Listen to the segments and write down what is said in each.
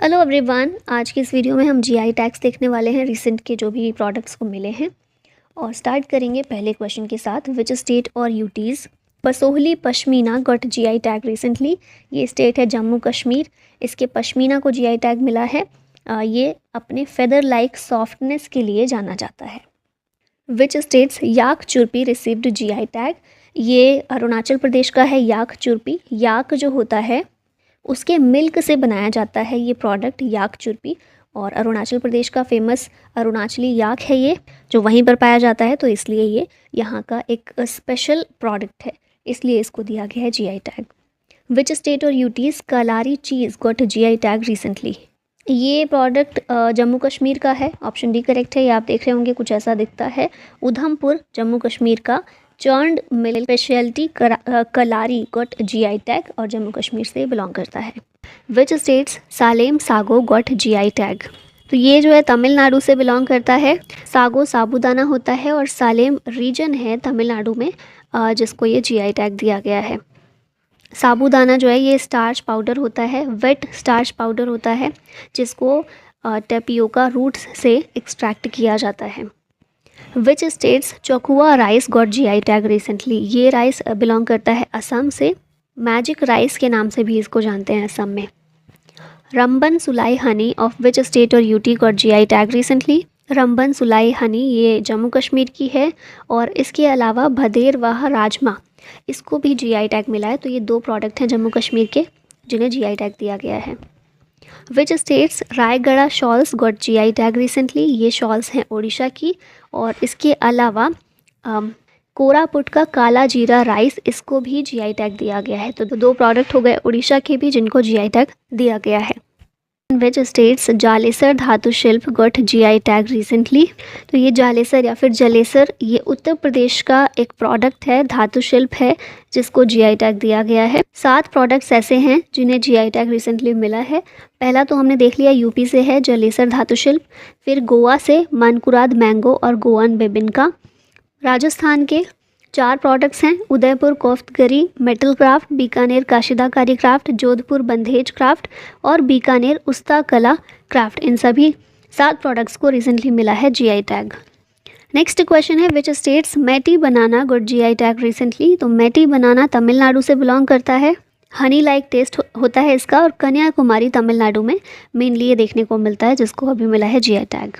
Hello everyone, आज की इस वीडियो में हम जीआई टैग्स देखने वाले हैं रिसेंट के जो भी प्रोडक्ट्स को मिले हैं। और स्टार्ट करेंगे पहले क्वेश्चन के साथ। विच स्टेट और UTs Basohli pashmina got GI tag recently. ये स्टेट है जम्मू कश्मीर। इसके पश्मीना को जीआई टैग मिला है। ये अपने फेदर लाइक सॉफ्टनेस के लिए जाना जाता है। Which states yak churpi received GI tag. ये अरुणाचल प्रदेश का है याक चुरपी। याक जो होता है उसके मिल्क से बनाया जाता है ये प्रोडक्ट याक चुरपी, और अरुणाचल प्रदेश का फेमस अरुणाचली याक है ये, जो वहीं पर पाया जाता है, तो इसलिए ये यहाँ का एक स्पेशल प्रोडक्ट है, इसलिए इसको दिया गया है जीआई टैग। विच स्टेट और यूटीज़ कलारी चीज़ गॉट जीआई टैग रिसेंटली। ये प्रोडक्ट जम्मू कश्मीर का है। ऑप्शन डी करेक्ट है। ये आप देख रहे होंगे कुछ ऐसा दिखता है। उधमपुर जम्मू कश्मीर का चर्न्ड मिल्क स्पेशलिटी कलारी गॉट जीआई टैग और जम्मू कश्मीर से बिलोंग करता है। Which states Salem sago got GI tag. तो ये जो है तमिलनाडु से बिलोंग करता है। सागो साबूदाना होता है और सालेम रीजन है तमिलनाडु में जिसको ये जीआई टैग दिया गया है। साबूदाना जो है ये स्टार्च पाउडर होता है, वेट स्टार्च पाउडर होता है, जिसको टेपियोका रूट्स से एक्सट्रैक्ट किया जाता है। Which states Chokuwa rice got GI tag recently. ये राइस बिलोंग करता है असम से। मैजिक राइस के नाम से भी इसको जानते हैं असम में। Ramban Sulai honey of which state और UT got GI tag recently. Ramban Sulai honey ये जम्मू कश्मीर की है, और इसके अलावा भदेरवाह राजमा इसको भी जीआई टैग मिला है। तो ये दो प्रोडक्ट हैं जम्मू कश्मीर के जिन्हें जीआई टैग दिया गया है। Which states Raigarh shawls got GI tag recently. ये शॉल्स हैं ओडिशा की, और इसके अलावा कोरापुट का काला जीरा राइस इसको भी जीआई टैग दिया गया है। तो दो प्रोडक्ट हो गए उड़ीसा के भी जिनको जीआई टैग दिया गया है। विच स्टेट्स जालेसर धातु शिल्प गॉट जीआई टैग रिसेंटली। तो ये जालेसर या फिर जलेसर ये उत्तर प्रदेश का एक प्रोडक्ट है, धातु शिल्प है, जिसको जीआई टैग दिया गया है। 7 प्रोडक्ट्स ऐसे हैं जिन्हें जीआई टैग रिसेंटली मिला है। पहला तो हमने देख लिया यूपी से है जलेसर धातु शिल्प, फिर गोवा से मनकुराद मैंगो और गोवन बेबिनका। राजस्थान के 4 प्रोडक्ट्स हैं, Udaipur Koftgari metal craft, Bikaner Kashidakari craft, Jodhpur Bandhej craft और बीकानेर उस्ता कला क्राफ्ट। इन सभी 7 प्रोडक्ट्स को रिसेंटली मिला है जीआई टैग। नेक्स्ट क्वेश्चन है which states Matti banana got GI tag recently. तो मैटी बनाना तमिलनाडु से बिलोंग करता है। हनी लाइक टेस्ट होता है इसका, और कन्याकुमारी तमिलनाडु में मेनली ये देखने को मिलता है, जिसको अभी मिला है जीआई टैग।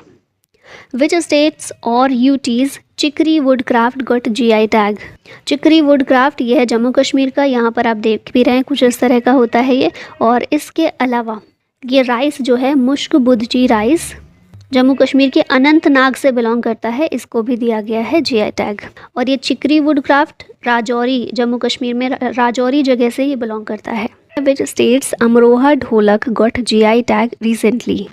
विच स्टेट्स और UTs Chikri wood craft got GI tag. Chikri wood craft ये है जम्मू कश्मीर का। यहाँ पर आप देख भी रहे हैं कुछ इस तरह का होता है ये। और इसके अलावा ये राइस जो है मुश्क बुद्धजी राइस जम्मू कश्मीर के अनंतनाग से बिलोंग करता है, इसको भी दिया गया है जीआई टैग। और ये चिकरी वुड क्राफ्ट राजौरी जम्मू कश्मीर में राजौरी जगह से ये बिलोंग करता है। विच स्टेट्स अमरोहा ढोलक गॉट जीआई टैग रिसेंटली।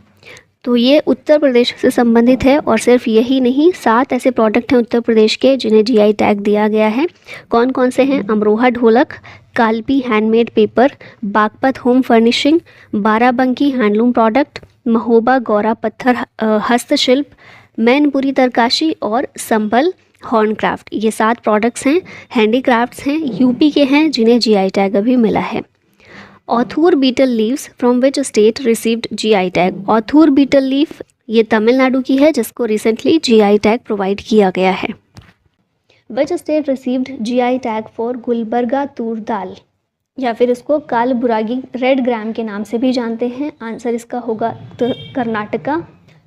तो ये उत्तर प्रदेश से संबंधित है, और सिर्फ यही नहीं 7 ऐसे प्रोडक्ट हैं उत्तर प्रदेश के जिन्हें जीआई टैग दिया गया है। कौन कौन से हैं? अमरोहा ढोलक, Kalpi handmade paper, Baghpat home furnishing, Barabanki handloom product, Mahoba Gaura पत्थर हस्तशिल्प, मैनपुरी तरकाशी और संभल हॉर्न क्राफ्ट। ये 7 प्रोडक्ट्स हैं, हैंडीक्राफ्ट्स हैं, यूपी के हैं जिन्हें जीआई टैग अभी मिला है। ऑथूर betel leaves from which state received GI tag. ऑथूर betel leaf ये तमिलनाडु की है, जिसको रिसेंटली जीआई टैग प्रोवाइड किया गया है। Which state received GI tag for Gulbarga tur dal, या फिर इसको काल बुरागी रेड ग्राम के नाम से भी जानते हैं। आंसर इसका होगा कर्नाटका।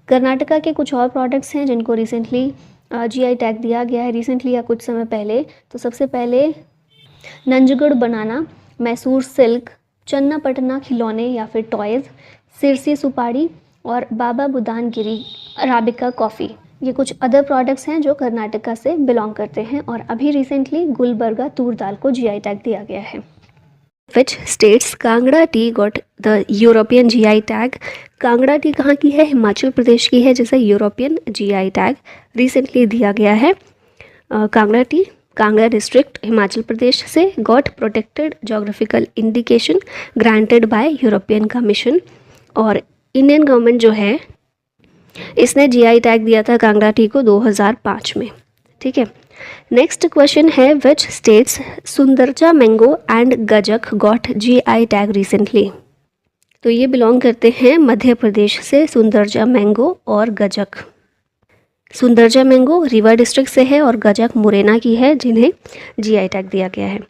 कर्नाटका के कुछ और प्रोडक्ट्स हैं जिनको रिसेंटली जीआई टैग दिया गया है, रिसेंटली या कुछ समय पहले। तो सबसे पहले नंजगुड़ बनाना, मैसूर सिल्क, चन्नापटना खिलौने या फिर टॉयज़, सिरसी सुपारी और बाबा बुदानगिरी अराबिका कॉफ़ी। ये कुछ अदर प्रोडक्ट्स हैं जो कर्नाटका से बिलोंग करते हैं, और अभी रिसेंटली गुलबर्गा तूर दाल को जीआई टैग दिया गया है। Which states Kangra T got the European GI tag. Kangra T कहाँ की है? हिमाचल प्रदेश की है, जिसे यूरोपियन जीआई टैग रिसेंटली दिया गया है। कांगड़ा टी कांगड़ा डिस्ट्रिक्ट हिमाचल प्रदेश से got protected geographical indication granted by European commission, और इंडियन गवर्नमेंट जो है इसने जीआई टैग दिया था कांगड़ा टी को 2005 में। ठीक है, नेक्स्ट क्वेश्चन है which states Sundarja mango and gajak got GI tag recently. तो ये बिलोंग करते हैं मध्य प्रदेश से, सुंदरजा मैंगो और गजक। सुंदरजा मैंगो रीवा डिस्ट्रिक्ट से है और गजक मुरैना की है, जिन्हें जीआई टैग दिया गया है।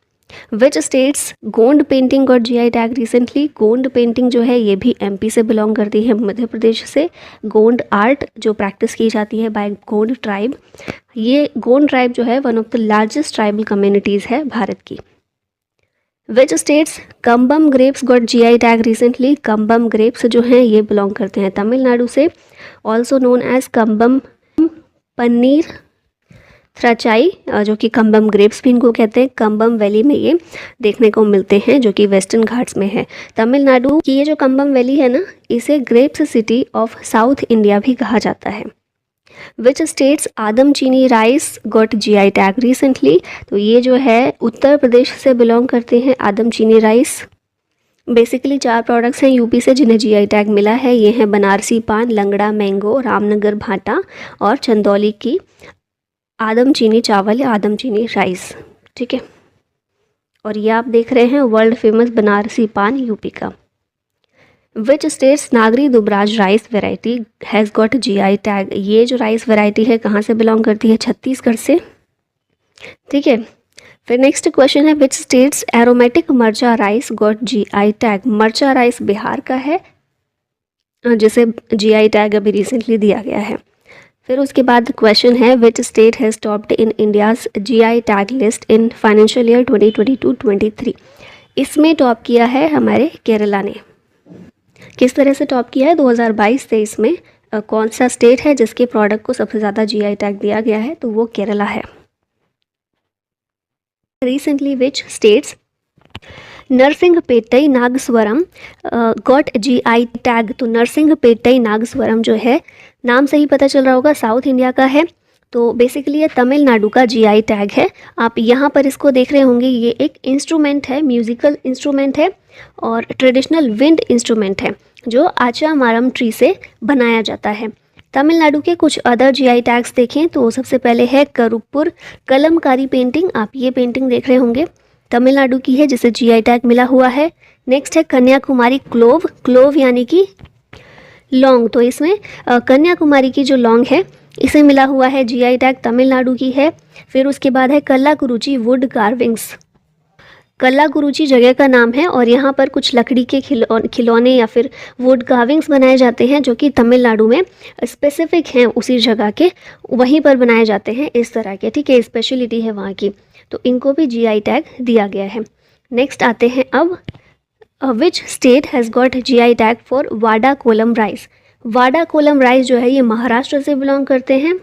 Which states Gond painting got GI tag recently? Gond painting जो है ये भी एमपी से बिलोंग करती है, मध्य प्रदेश से। गोंड आर्ट जो प्रैक्टिस की जाती है बाय गोंड ट्राइब, ये गोंड ट्राइब जो है one of the largest tribal communities है भारत की। Which states Cumbum grapes got GI tag recently? Cumbum grapes जो हैं ये बिलोंग करते हैं तमिलनाडु से, also known as Cumbum paneer थ्राचाई, जो कि कम्बम ग्रेप्स भी इनको कहते हैं। कम्बम वैली में ये देखने को मिलते हैं, जो कि वेस्टर्न घाट्स में है। तमिलनाडु की ये जो कम्बम वैली है ना, इसे grapes city of south India भी कहा जाता है। विच स्टेट्स आदम चीनी rice got GI tag recently? तो ये जो है उत्तर प्रदेश से बिलोंग करते हैं आदम चीनी राइस। बेसिकली 4 प्रोडक्ट्स हैं यूपी से जिन्हें जीआई टैग मिला है। ये हैं बनारसी पान, लंगड़ा मैंगो, रामनगर भाटा और चंदौली की आदम चीनी चावल या आदम चीनी राइस। ठीक है, और ये आप देख रहे हैं वर्ल्ड फेमस बनारसी पान यूपी का। Which states Nagari Dubraj rice variety has got GI tag? ये जो राइस वेराइटी है कहाँ से बिलोंग करती है? छत्तीसगढ़ से। ठीक है, फिर नेक्स्ट क्वेश्चन है विच स्टेट्स एरोमेटिक मर्चा राइस गॉट जीआई टैग? मर्चा राइस बिहार का है, जिसे जीआई टैग अभी रिसेंटली दिया गया है। फिर उसके बाद क्वेश्चन है which state has topped in India's GI tag list in financial year 2022-23? इसमें टॉप किया है हमारे केरला ने। किस तरह से टॉप किया है? 2022-23 में कौन सा स्टेट है जिसके प्रोडक्ट को सबसे ज़्यादा जीआई टैग दिया गया है? तो वो केरला है। Recently which states Narasinghapettai Nagaswaram got GI tag? तो नरसिंहपेटई नागस्वरम जो है, नाम से ही पता चल रहा होगा साउथ इंडिया का है, तो बेसिकली ये तमिलनाडु का जीआई टैग है। आप यहाँ पर इसको देख रहे होंगे, ये एक इंस्ट्रूमेंट है, म्यूजिकल इंस्ट्रूमेंट है और ट्रेडिशनल विंड इंस्ट्रूमेंट है जो आचा मारम ट्री से बनाया जाता है। तमिलनाडु के कुछ अदर जीआई टैग्स देखें तो सबसे पहले है करुपुर कलमकारी पेंटिंग। आप ये पेंटिंग देख रहे होंगे, तमिलनाडु की है जिसे जीआई टैग मिला हुआ है। नेक्स्ट है कन्याकुमारी क्लोव, क्लोव यानी कि लौंग, तो इसमें कन्याकुमारी की जो लौंग है इसे मिला हुआ है जीआई टैग, तमिलनाडु की है। फिर उसके बाद है कल्लाकुरुची वुड कार्विंग्स। कल्लाकुरुची जगह का नाम है और यहाँ पर कुछ लकड़ी के खिलौने या फिर वुड कार्विंग्स बनाए जाते हैं जो कि तमिलनाडु में स्पेसिफिक हैं, उसी जगह के वहीं पर बनाए जाते हैं इस तरह के। ठीक है, स्पेशलिटी है वहाँ की, तो इनको भी जीआई टैग दिया गया है। नेक्स्ट आते हैं अब which state has got GI tag for Wada Kolam rice? Wada Kolam rice जो है ये महाराष्ट्र से बिलोंग करते हैं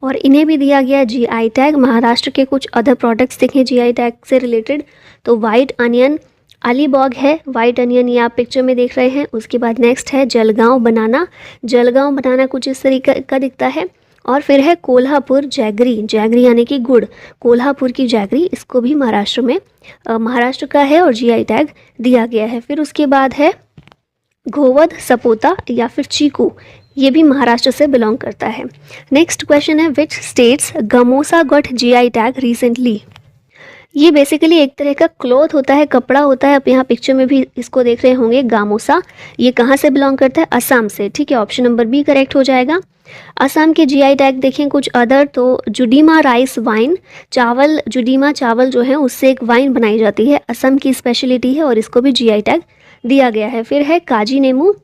और इन्हें भी दिया गया जीआई टैग। महाराष्ट्र के कुछ अदर प्रोडक्ट्स देखें जीआई टैग से रिलेटेड, तो वाइट अनियन अलीबॉग है, वाइट अनियन ये आप पिक्चर में देख रहे हैं। उसके बाद नेक्स्ट है जलगांव बनाना, जलगांव बनाना कुछ इस तरीके का दिखता है। और फिर है कोल्हापुर जैगरी, जैगरी यानी कि गुड़, कोल्हापुर की जैगरी, इसको भी महाराष्ट्र में महाराष्ट्र का है और जीआई टैग दिया गया है। फिर उसके बाद है घोवध सपोता या फिर चीकू, ये भी महाराष्ट्र से बिलोंग करता है। नेक्स्ट क्वेश्चन है which states gamosa got GI tag recently? ये बेसिकली एक तरह का क्लॉथ होता है, कपड़ा होता है। आप यहाँ पिक्चर में भी इसको देख रहे होंगे गामोसा, ये कहाँ से बिलोंग करता है? असम से। ठीक है, ऑप्शन नंबर बी करेक्ट हो जाएगा। असम के जीआई टैग देखें कुछ अदर, तो जुडीमा राइस वाइन, चावल, जुडीमा चावल जो है उससे एक वाइन बनाई जाती है, असम की स्पेशलिटी है और इसको भी जीआई टैग दिया गया है। फिर है काजी नेमू,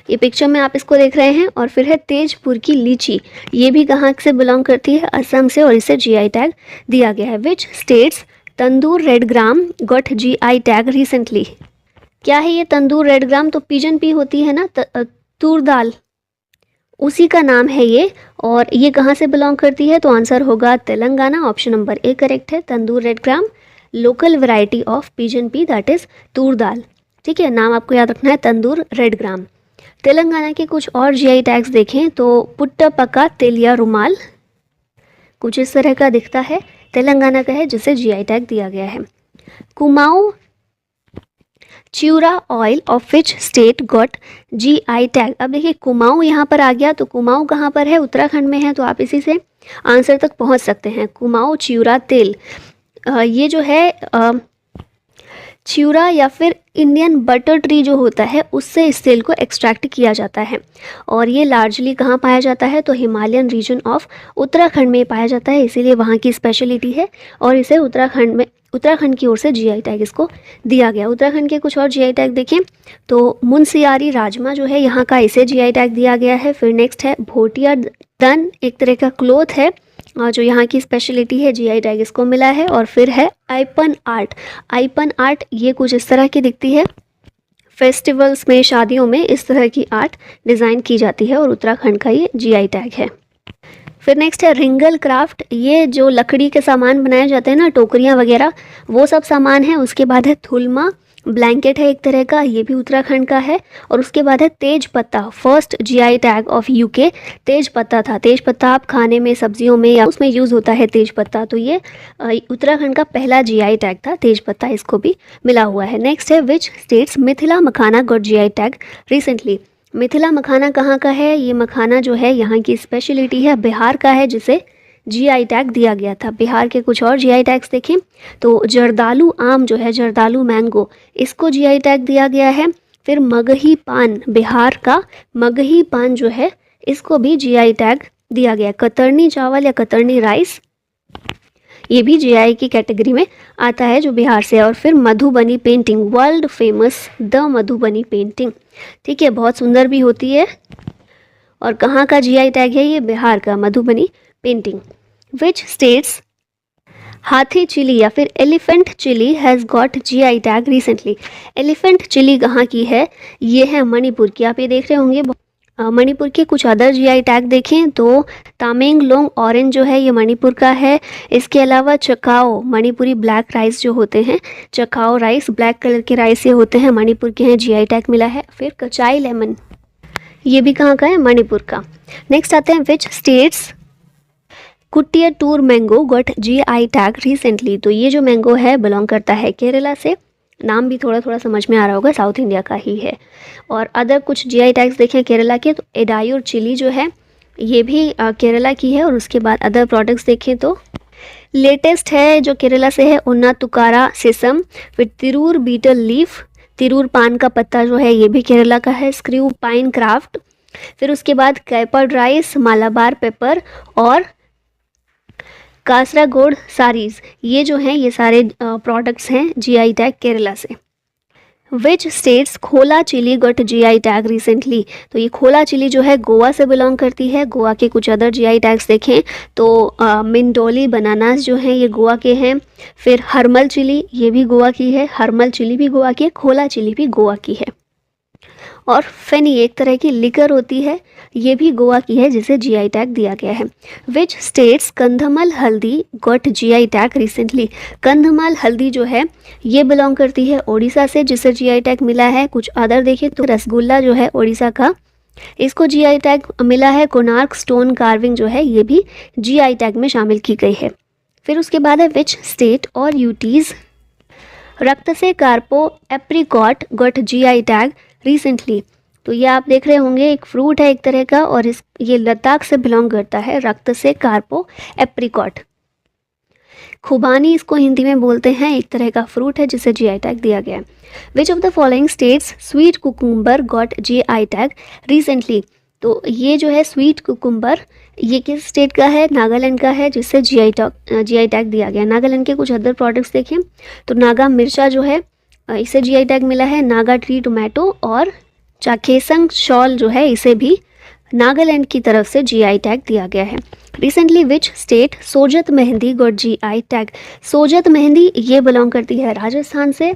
ये पिक्चर में आप इसको देख रहे हैं। और फिर है तेजपुर की लीची, ये भी कहाँ से बिलोंग करती है? असम से, और इसे जीआई टैग दिया गया है। Which states tandoor red gram got GI tag recently? क्या है ये तंदूर रेड ग्राम? तो पिजन पी होती है ना, तूर दाल, उसी का नाम है ये, और ये कहाँ से बिलोंग करती है? तो आंसर होगा Telangana, option number A correct है। Tandur red gram local variety of pigeon pea, that is tur dal. ठीक है, नाम आपको याद रखना है तंदूर रेड ग्राम। तेलंगाना के कुछ और जीआई टैग्स देखें तो पुट्टपका तेलिया रुमाल कुछ इस तरह का दिखता है, तेलंगाना का है जिसे जीआई टैग दिया गया है। Kumaon Chyura oil of which state got GI tag? अब देखिए कुमाऊं यहाँ पर आ गया, तो कुमाऊं कहाँ पर है? उत्तराखंड में है, तो आप इसी से आंसर तक पहुँच सकते हैं। कुमाऊं च्यूरा तेल, ये जो है चिउरा या फिर इंडियन बटर ट्री जो होता है उससे इस तेल को एक्सट्रैक्ट किया जाता है। और ये लार्जली कहाँ पाया जाता है, तो हिमालयन रीजन ऑफ उत्तराखंड में पाया जाता है, इसीलिए वहाँ की स्पेशलिटी है। और इसे उत्तराखंड की ओर से जीआई टैग इसको दिया गया। उत्तराखंड के कुछ और जीआई टैग देखें तो मुनसियारी राजमा जो है यहाँ का, इसे जीआई टैग दिया गया है। फिर नेक्स्ट है भोटिया डन, एक तरह का क्लोथ है जो यहाँ की स्पेशलिटी है, जीआई टैग इसको मिला है। और फिर है आइपन आर्ट। आइपन आर्ट ये कुछ इस तरह की दिखती है, फेस्टिवल्स में, शादियों में इस तरह की आर्ट डिज़ाइन की जाती है और उत्तराखंड का ये जीआई टैग है। फिर नेक्स्ट है रिंगल क्राफ्ट, ये जो लकड़ी के सामान बनाए जाते हैं ना, टोकरियाँ वगैरह, वो सब सामान है। उसके बाद है थुलमा, ब्लैंकेट है एक तरह का, ये भी उत्तराखंड का है। और उसके बाद है तेज पत्ता, first GI tag of UK tej patta था। तेज पत्ता आप खाने में, सब्जियों में या उसमें यूज़ होता है तेज पत्ता, तो ये उत्तराखंड का पहला जीआई टैग था तेज पत्ता, इसको भी मिला हुआ है। नेक्स्ट है which states Mithila makhana got GI tag recently. Mithila makhana कहाँ का है, ये मखाना जो है यहाँ की स्पेशलिटी है, बिहार का है, जिसे जीआई टैग दिया गया था। बिहार के कुछ और जीआई टैग्स देखें तो जर्दालू आम जो है, जर्दालू मैंगो, इसको जीआई टैग दिया गया है। फिर मगही पान, बिहार का मगही पान जो है, इसको भी जीआई टैग दिया गया। कतरनी चावल या कतरनी राइस, ये भी जीआई की कैटेगरी में आता है, जो बिहार से है। और फिर Madhubani painting, world famous the Madhubani painting, ठीक है, बहुत सुंदर भी होती है। और कहाँ का जीआई टैग है, ये बिहार का मधुबनी पेंटिंग। विच स्टेट्स हाथी चिली या फिर elephant chilli has got GI tag recently. Elephant chilli कहाँ की है, ये है मणिपुर की। आप ये देख रहे होंगे मणिपुर के कुछ अदर जीआई टैग देखें तो तामेंगलोंग ऑरेंज जो है, ये मणिपुर का है। इसके अलावा चकाओ, मणिपुरी ब्लैक राइस जो होते हैं, चकाओ राइस, ब्लैक कलर के राइस ये होते हैं, मणिपुर के हैं, जीआई टैग मिला है। फिर कचाई लेमन, ये भी कहाँ का है, मणिपुर का। नेक्स्ट आते हैं विच स्टेट्स कुटिया tour mango got GI tag recently. तो ये जो मैंगो है बिलोंग करता है केरला से, नाम भी थोड़ा थोड़ा समझ में आ रहा होगा, साउथ इंडिया का ही है। और अदर कुछ जीआई टैग्स देखें केरला के तो एडायूर चिली जो है, ये भी केरला की है। और उसके बाद अदर प्रोडक्ट्स देखें तो लेटेस्ट है जो केरला से है, उन्ना तुकारा सेसम। फिर तिरूर बीटल लीफ, तिरूर पान का पत्ता जो है, ये भी केरला का है। स्क्रू पाइन क्राफ्ट, फिर उसके बाद कैपर्ड राइस, मालाबार पेपर और कासरागोड सारीज, ये जो हैं ये सारे प्रोडक्ट्स हैं जीआई टैग केरला से। Which states Khola chilli got GI tag recently. तो ये खोला चिली जो है गोवा से बिलोंग करती है। गोवा के कुछ अदर जीआई टैग्स देखें तो मिंडोली बनानास जो हैं ये गोवा के हैं। फिर हरमल चिली, ये भी गोवा की है, हरमल चिली भी गोवा की है, खोला चिली भी गोवा की है। और फेनी एक तरह की लिकर होती है, ये भी गोवा की है, जिसे जीआई टैग दिया गया है। विच स्टेट्स कंधमल हल्दी got GI tag recently. Kandhamal हल्दी जो है ये बिलोंग करती है ओडिशा से, जिसे जीआई टैग मिला है। कुछ अदर देखें तो रसगुल्ला जो है ओडिशा का, इसको जीआई टैग मिला है। कोणार्क स्टोन कार्विंग जो है, ये भी जीआई टैग में शामिल की गई है। फिर उसके बाद है विच स्टेट और यूटीज़ रक्त से Karpo apricot got GI tag recently. तो ये आप देख रहे होंगे एक फ्रूट है एक तरह का, और ये लद्दाख से बिलोंग करता है, रक्त से कार्पो एप्रिकॉट। खुबानी इसको हिंदी में बोलते हैं, एक तरह का फ्रूट है जिसे जीआई टैग दिया गया है। Which of the following states sweet cucumber got GI tag recently. तो ये जो है स्वीट कुकुम्बर, ये किस स्टेट का है, नागालैंड का है, जिससे जीआई टैग दिया गया। नागालैंड के कुछ अदर प्रोडक्ट्स देखें तो नागा मिर्चा जो है, इसे जीआई टैग मिला है। नागा ट्री टोमेटो और चाखेसंग शॉल जो है, इसे भी नागालैंड की तरफ से जीआई टैग दिया गया है। Recently which state Sojat mehndi got GI tag. Sojat mehndi ये बिलोंग करती है राजस्थान से।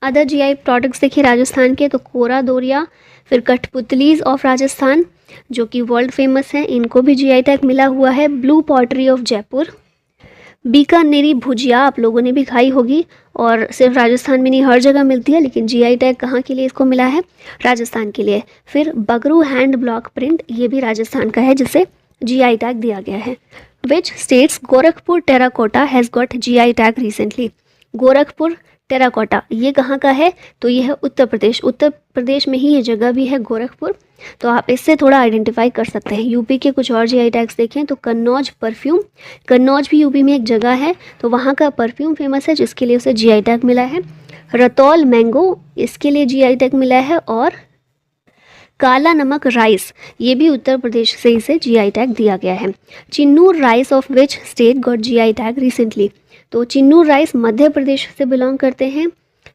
अदर जीआई प्रोडक्ट्स देखिए राजस्थान के तो कोरा दोरिया, फिर कठपुतलीज ऑफ राजस्थान जो कि वर्ल्ड फेमस हैं, इनको भी जीआई टैग मिला हुआ है। ब्लू पॉटरी ऑफ जयपुर, बीकानेरी भुजिया आप लोगों ने भी खाई होगी, और सिर्फ राजस्थान में नहीं हर जगह मिलती है, लेकिन जीआई टैग कहाँ के लिए इसको मिला है, राजस्थान के लिए। फिर बगरू हैंड ब्लॉक प्रिंट, ये भी राजस्थान का है, जिसे जीआई टैग दिया गया है। Which states Gorakhpur terracotta has got GI tag recently. Gorakhpur terracotta ये कहाँ का है, तो ये है उत्तर प्रदेश। उत्तर प्रदेश में ही ये जगह भी है गोरखपुर, तो आप इससे थोड़ा आइडेंटिफाई कर सकते हैं। यूपी के कुछ और जीआई टैग्स देखें तो कन्नौज परफ्यूम, कन्नौज भी यूपी में एक जगह है, तो वहाँ का परफ्यूम फेमस है जिसके लिए उसे जीआई टैग मिला है। रतौल मैंगो, इसके लिए जीआई टैग मिला है। और काला नमक राइस, ये भी उत्तर प्रदेश से इसे जीआई टैग दिया गया है। Chinnor rice of which state got GI tag recently, तो चिन्नूर राइस मध्य प्रदेश से बिलोंग करते हैं।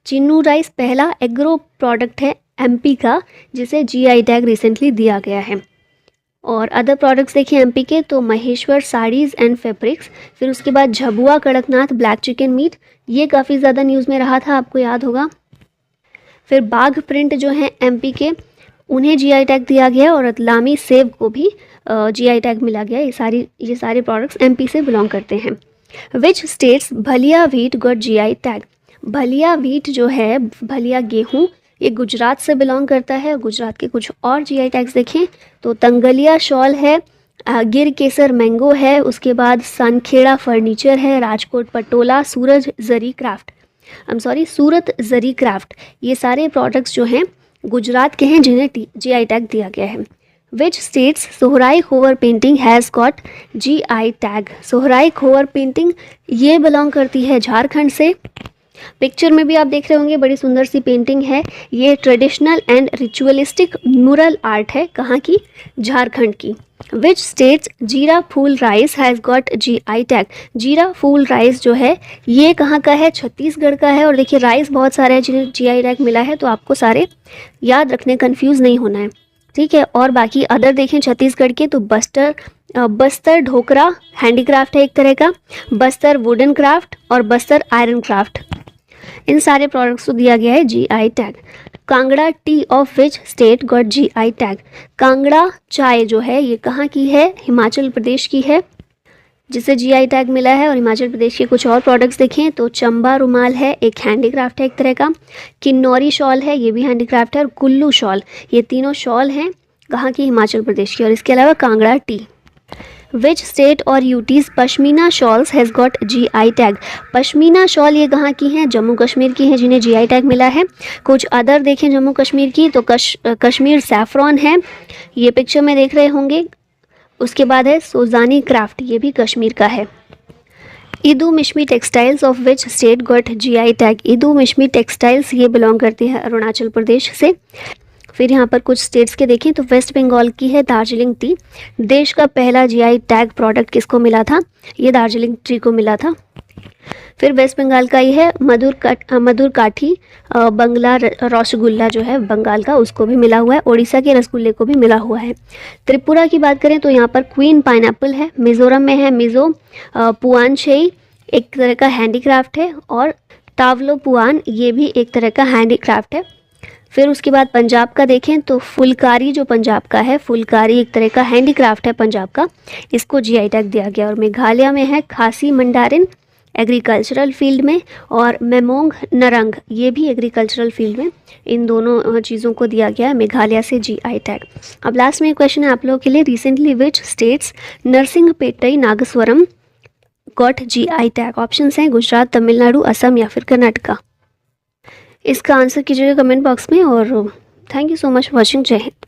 चिन्नूर राइस पहला एग्रो प्रोडक्ट है एमपी का जिसे जीआई टैग रिसेंटली दिया गया है। और अदर प्रोडक्ट्स देखिए एमपी के, तो महेश्वर साड़ीज़ एंड फैब्रिक्स, फिर उसके बाद Jhabua Kadaknath black chicken meet, ये काफ़ी ज़्यादा न्यूज़ में रहा था, आपको याद होगा। फिर बाघ प्रिंट जो है एमपी के, उन्हें जीआई टैग दिया गया। और रतलामी सेब को भी जीआई टैग मिला गया। ये सारे प्रोडक्ट्स एमपी से बिलोंग करते हैं। Which states Bhalia wheat got GI tag, Bhalia wheat जो है, भलिया गेहूँ, ये गुजरात से बिलोंग करता है। गुजरात के कुछ और जीआई टैग्स देखें तो तंगलिया शॉल है, गिर केसर मैंगो है, उसके बाद सनखेड़ा फर्नीचर है, राजकोट पटोला, सूरत जरी क्राफ्ट, ये सारे प्रोडक्ट्स जो हैं गुजरात के हैं जिन्हें जीआई टैग दिया गया है। Which states Sohrai Khovar painting has got GI tag, Sohrai Khovar painting ये बिलोंग करती है झारखंड से। पिक्चर में भी आप देख रहे होंगे, बड़ी सुंदर सी पेंटिंग है। ये traditional and ritualistic mural art है, कहाँ की, झारखंड की। Which states Jeeraphool rice has got GI tag, Jeeraphool rice जो है ये कहाँ का है, छत्तीसगढ़ का है। और देखिए राइस बहुत सारे हैं जिन्हें जीआई टैग मिला है, तो आपको सारे याद रखने, कन्फ्यूज़ नहीं होना है, ठीक है। और बाकी अदर देखें छत्तीसगढ़ के, तो बस्तर ढोकरा हैंडीक्राफ्ट है एक तरह का, बस्तर वुडन क्राफ्ट और बस्तर आयरन क्राफ्ट, इन सारे प्रोडक्ट्स को दिया गया है GI tag. Kangra T of which state got GI tag, Kangra चाय जो है ये कहाँ की है, हिमाचल प्रदेश की है जिसे जीआई टैग मिला है। और हिमाचल प्रदेश के कुछ और प्रोडक्ट्स देखें तो चंबा रुमाल है, एक हैंडीक्राफ्ट है एक तरह का, किन्नौरी शॉल है, ये भी हैंडीक्राफ्ट है, और कुल्लू शॉल, ये तीनों शॉल हैं कहाँ की, हिमाचल प्रदेश की। और इसके अलावा कांगड़ा टी। विच स्टेट और UTs pashmina shawls has got GI tag, pashmina shawl ये कहाँ की हैं, जम्मू कश्मीर की हैं जिन्हें जीआई टैग मिला है। कुछ अदर देखें जम्मू कश्मीर की, तो कश्मीर सैफ्रॉन है, ये पिक्चर में देख रहे होंगे। उसके बाद है सोजानी क्राफ्ट, ये भी कश्मीर का है। Idu Mishmi textiles of which state got GI tag, Idu Mishmi textiles ये बिलोंग करती है अरुणाचल प्रदेश से। फिर यहाँ पर कुछ स्टेट्स के देखें तो वेस्ट बंगाल की है दार्जिलिंग टी, देश का पहला जीआई टैग प्रोडक्ट किसको मिला था, ये दार्जिलिंग टी को मिला था। फिर वेस्ट बंगाल का ही है मधुर काठी बंगला रसगुल्ला जो है बंगाल का, उसको भी मिला हुआ है। उड़ीसा के रसगुल्ले को भी मिला हुआ है। त्रिपुरा की बात करें तो यहाँ पर क्वीन पाइनएप्पल है, मिज़ोरम में है मिज़ो पुआनशेई, एक तरह का हैंडीक्राफ्ट है। और टावलो पुआन, ये भी एक तरह का हैंडीक्राफ्ट है। फिर उसके बाद पंजाब का देखें तो फुलकारी जो पंजाब का है, फुलकारी एक तरह का हैंडीक्राफ्ट है पंजाब का, इसको जीआई टैग दिया गया। और मेघालय में है खासी मंडारिन एग्रीकल्चरल फील्ड में, और मेमोंग नरंग ये भी एग्रीकल्चरल फील्ड में, इन दोनों चीज़ों को दिया गया है मेघालय से जीआई टैग। अब लास्ट में एक क्वेश्चन है आप लोगों के लिए, recently which states Narasinghapettai Nagaswaram got GI tag, options हैं गुजरात, तमिलनाडु, असम या फिर कर्नाटका। इसका आंसर कीजिएगा कमेंट बॉक्स में। और thank you so much for watching, जय हिंद।